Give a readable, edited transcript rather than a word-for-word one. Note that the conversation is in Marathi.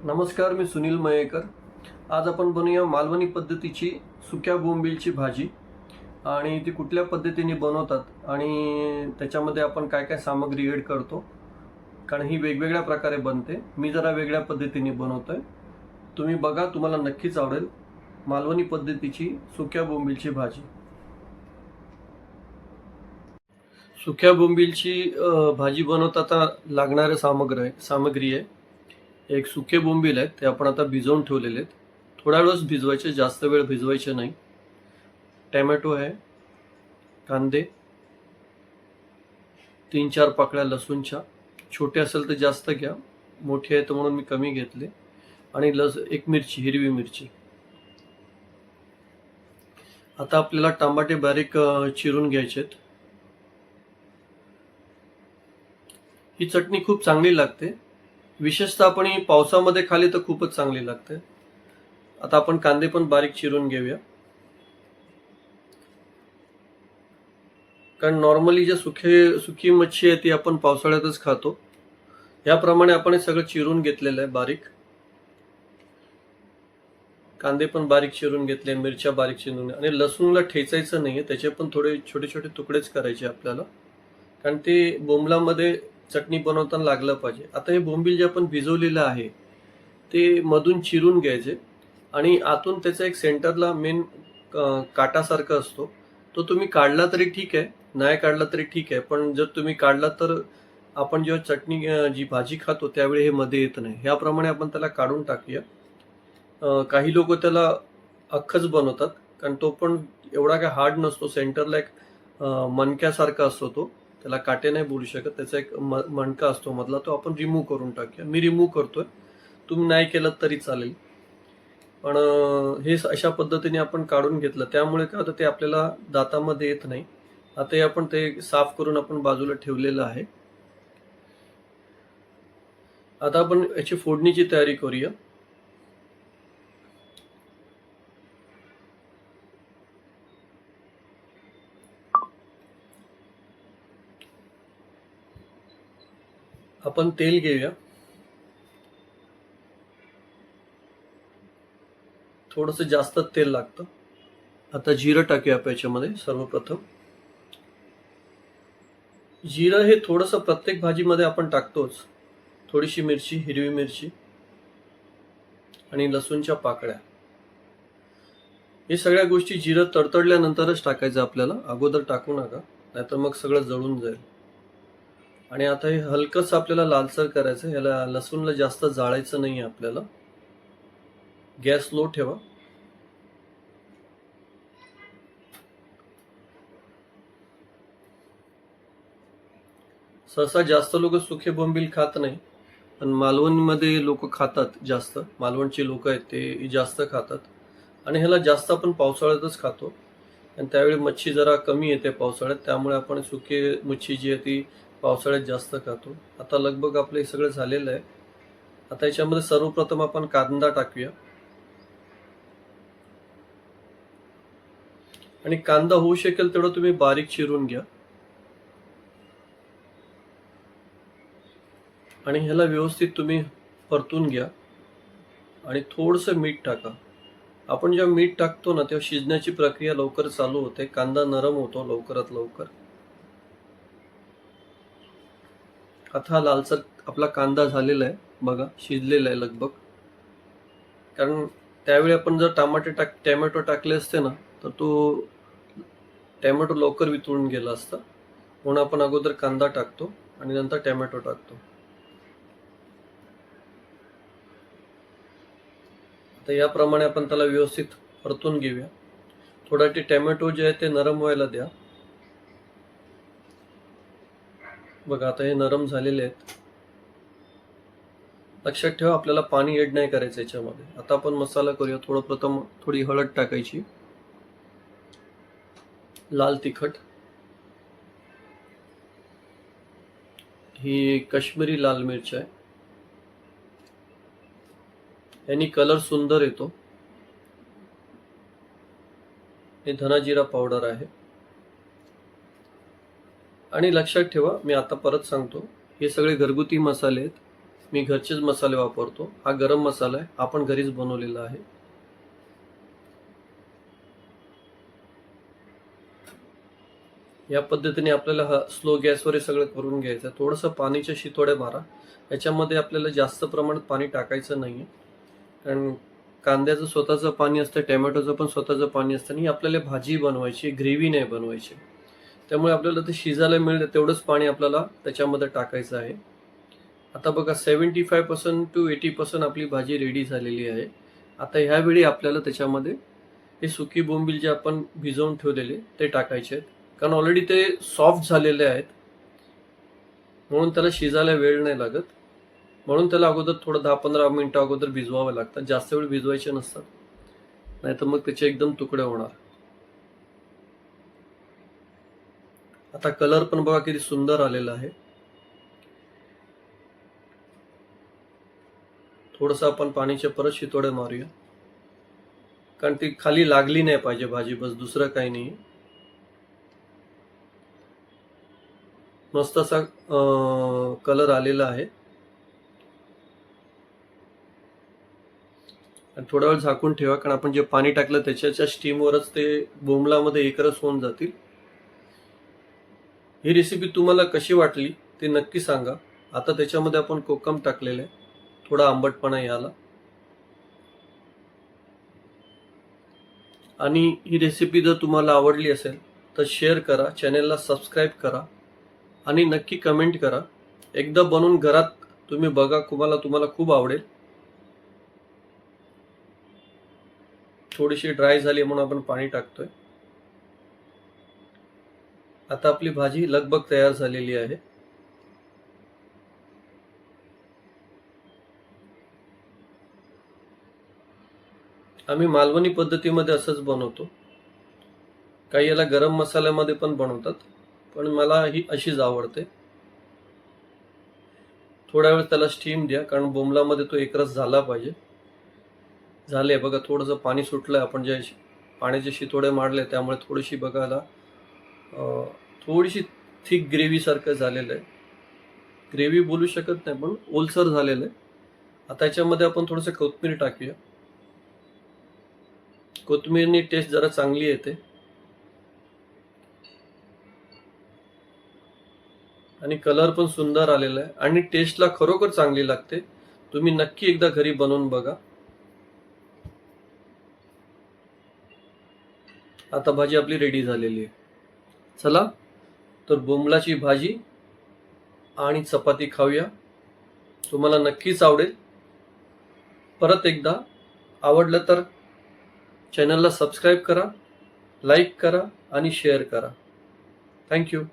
नमस्कार, मी सुनील मयेकर. आज आपण बनवूया मालवणी पद्धतीची सुक्या बोंबीलची भाजी. आणि ती कुठल्या पद्धतीने बनवतात आणि त्याच्यामध्ये आपण काय काय सामग्री ॲड करतो, कारण ही वेगवेगळ्या प्रकारे बनते. मी जरा वेगळ्या पद्धतीने बनवतोय. तुम्ही बघा, तुम्हाला नक्कीच आवडेल. मालवणी पद्धतीची सुक्या बोंबीलची भाजी. सुक्या बोंबीलची भाजी बनवताना लागणारे सामग्री आहे. एक सुके बोंबील आहेत, ते आपण आता भिजवून ठेवलेले आहेत. थोडा वेळच भिजवायचे, जास्त वेळ भिजवायचे नाही. टॅमॅटो आहे, कांदे, 3-4 पाकळ्या लसूणच्या. छोटे असेल तर जास्त घ्या, मोठे आहेत म्हणून मी कमी घेतले. आणि एक मिरची, हिरवी मिरची. आता आपल्याला टमाटे बारीक चिरून घ्यायचे आहेत. ही चटणी खूप चांगली लागते, विशेषतः आपण ही पावसामध्ये खाली तर खूपच चांगली लागते. आता आपण कांदे पण बारीक चिरून घेऊया, कारण नॉर्मली जे सुकी मच्छी आहे ती आपण पावसाळ्यातच खातो. याप्रमाणे आपण हे सगळं चिरून घेतलेलं आहे बारीक. कांदे पण बारीक चिरून घेतले, मिरच्या बारीक चिरून. आणि लसूणला ठेचायचं नाहीये, त्याचे पण थोडे छोटे छोटे तुकडेच करायचे आपल्याला, कारण ते बोंबलामध्ये चटणी बनवताना लागलं पाहिजे. आता हे बोंबील जे आपण भिजवलेलं आहे ते मधून चिरून घ्यायचे. आणि आतून त्याचा एक सेंटरला मेन काटासारखा असतो, तो तुम्ही काढला तरी ठीक आहे, नाही काढला तरी ठीक आहे. पण जर तुम्ही काढला तर आपण जेव्हा चटणी जी भाजी खातो त्यावेळी हे मध्ये येत नाही. ह्याप्रमाणे आपण त्याला काढून टाकूया. काही लोक त्याला अख्खच बनवतात, कारण तो पण एवढा काय हार्ड नसतो. सेंटरला एक मणक्यासारखा असतो, तो त्याला काटे नाही बोलू शकत. त्याचा एक मणका असतो मधला, तो आपण रिमूव्ह करून टाकूया. मी रिमूव्ह करतोय, तुम्ही नाही केलं तरी चालेल. पण हे अशा पद्धतीने आपण काढून घेतलं, त्यामुळे काय होतं, ते आपल्याला दातामध्ये येत नाही. आता हे आपण ते साफ करून आपण बाजूला ठेवलेलं आहे. आता आपण याची फोडणीची तयारी करूया. आपण तेल घेऊया, थोडंसं जास्त तेल लागतं. आता जिरं टाकूया याच्यामध्ये. सर्वप्रथम जिरं हे थोडंसं प्रत्येक भाजीमध्ये आपण टाकतोच. थोडीशी मिरची, हिरवी मिरची आणि लसूणच्या पाकळ्या. हे सगळ्या गोष्टी जिरं तडतडल्यानंतरच टाकायचं आपल्याला, अगोदर टाकू नका, नाहीतर मग सगळं जळून जाईल. आणि आता हे हलकंसं आपल्याला लालसर करायचं. ह्याला लसूणला जास्त जाळायचं नाही आपल्याला. गॅस लो ठेवा. सहसा जास्त लोक सुखे बोंबील खात नाही, पण मालवणमध्ये लोक खातात जास्त. मालवणचे लोक आहेत ते जास्त खातात. आणि ह्याला जास्त आपण पावसाळ्यातच खातो, आणि त्यावेळी मच्छी जरा कमी येते पावसाळ्यात, त्यामुळे आपण सुके मच्छी जी आहे ती पावसाळ्यात जास्त खातो. आता लगभग आपलं हे सगळं झालेलं आहे. आता याच्यामध्ये सर्वप्रथम आपण कांदा टाकूया. आणि कांदा होऊ शकेल तेवढं तुम्ही बारीक चिरून घ्या. आणि ह्याला व्यवस्थित तुम्ही परतून घ्या. आणि थोडंसं मीठ टाका. आपण जेव्हा मीठ टाकतो ना, तेव्हा शिजण्याची प्रक्रिया लवकर चालू होते, कांदा नरम होतो लवकरात लवकर. आता हा लालसर आपला कांदा झालेला आहे बघा, शिजलेला आहे लगभग. कारण त्यावेळी आपण जर टॅमॅटो टाकले असते ना, तर तो टॅमॅटो लवकर वितळून गेला असता. म्हणून आपण अगोदर कांदा टाकतो आणि नंतर टॅमॅटो टाकतो. आता याप्रमाणे आपण त्याला व्यवस्थित परतून घेऊया. थोडा ते टॅमॅटो जे आहे ते नरम व्हायला द्या. बघा, आता हे नरम झालेले आहेत. लक्षात ठेवा, आपल्याला पाणी ऍड नाही करायचं याच्यामध्ये. आता आपण मसाला करूया. प्रथम थोडी हळद टाकायची, लाल तिखट, ही काश्मीरी लाल मिरच आहे, यांनी कलर सुंदर येतो. हे धना जिरा पावडर आहे. आणि लक्षात ठेवा, मी आता परत सांगतो, हे सगळे घरगुती मसाले आहेत. मी घरचेच मसाले वापरतो. हा गरम मसाला आहे, आपण घरीच बनवलेला आहे. या पद्धतीने आपल्याला हा स्लो गॅसवर हे सगळं करून घ्यायचं. थोडंसं पाण्याच्या शितोड्या मारा. याच्यामध्ये आपल्याला जास्त प्रमाणात पाणी टाकायचं नाहीये, कारण कांद्याचं स्वतःचं पाणी असतं, टोमॅटोचं पण स्वतःचं पाणी असतं आणि आपल्याला भाजी बनवायची, ग्रेव्ही नाही बनवायची. त्यामुळे आपल्याला ते शिजायला मिळेल तेवढंच पाणी आपल्याला त्याच्यामध्ये टाकायचं आहे. आता बघा 75% to 80% आपली भाजी रेडी झालेली आहे. आता ह्यावेळी आपल्याला त्याच्यामध्ये हे सुकी बोंबील जे आपण भिजवून ठेवलेले ते टाकायचे आहेत, कारण ऑलरेडी ते सॉफ्ट झालेले आहेत, म्हणून त्याला शिजायला वेळ नाही लागत. म्हणून त्याला अगोदर थोडं 10-15 मिनिटं अगोदर भिजवावं लागतं. जास्त वेळ भिजवायचे नसतात, नाहीतर मग त्याचे एकदम तुकडे होणार. आता कलर पण बघा किती सुंदर आलेला आहे. थोडंसं आपण पाण्याचे परत शितोडे मारूया, कारण ती खाली लागली नाही पाहिजे भाजी, बस दुसरं काही नाही. मस्त असा कलर आलेला आहे. आणि थोडा वेळ झाकून ठेवा, कारण आपण जे पाणी टाकलं त्याच्या स्टीमवरच ते बोंबलामध्ये एकरस होऊन जातील. ही रेसिपी तुम्हाला कशी वाटली ते नक्की सांगा. आता त्याच्यामध्ये आपण कोकम टाकलेलं आहे, थोडा आंबटपणा याला. आणि ही रेसिपी जर तुम्हाला आवडली असेल तर शेअर करा, चॅनेलला सबस्क्राईब करा आणि नक्की कमेंट करा. एकदा बनवून घरात तुम्ही बघा, तुम्हाला खूप आवडेल. थोडीशी ड्राय झाली म्हणून आपण पाणी टाकतोय. आता आपली भाजी लगभग तयार झालेली आहे. आम्ही मालवणी पद्धतीमध्ये असंच बनवतो. काही याला गरम मसाल्यामध्ये पण बनवतात, पण मला ही अशीच आवडते. थोड्या वेळ त्याला स्टीम द्या, कारण बोंबलामध्ये तो एकरस झाला पाहिजे. झाले बघा, थोडंसं पाणी सुटलंय. आपण जे पाण्याचे शितोडे मारले त्यामुळे थोडीशी बघायला थोडीशी थिक ग्रेव्ही सारखं झालेलं आहे. ग्रेव्ही बोलू शकत नाही, पण ओलसर झालेलं आहे. आता याच्यामध्ये आपण थोडंसं कोथिंबीर टाकूया. कोथिंबीरनी टेस्ट जरा चांगली येते आणि कलर पण सुंदर आलेला आहे आणि टेस्टला खरोखर चांगली लागते. तुम्ही नक्की एकदा घरी बनवून बघा. आता भाजी आपली रेडी झालेली आहे. चला तर बोंबलाची भाजी आणि चपाती खाऊया. तुम्हाला नक्कीच आवडेल. परत एकदा आवडलं तर चॅनलला सबस्क्राईब करा, लाईक करा आणि शेअर करा. थँक्यू.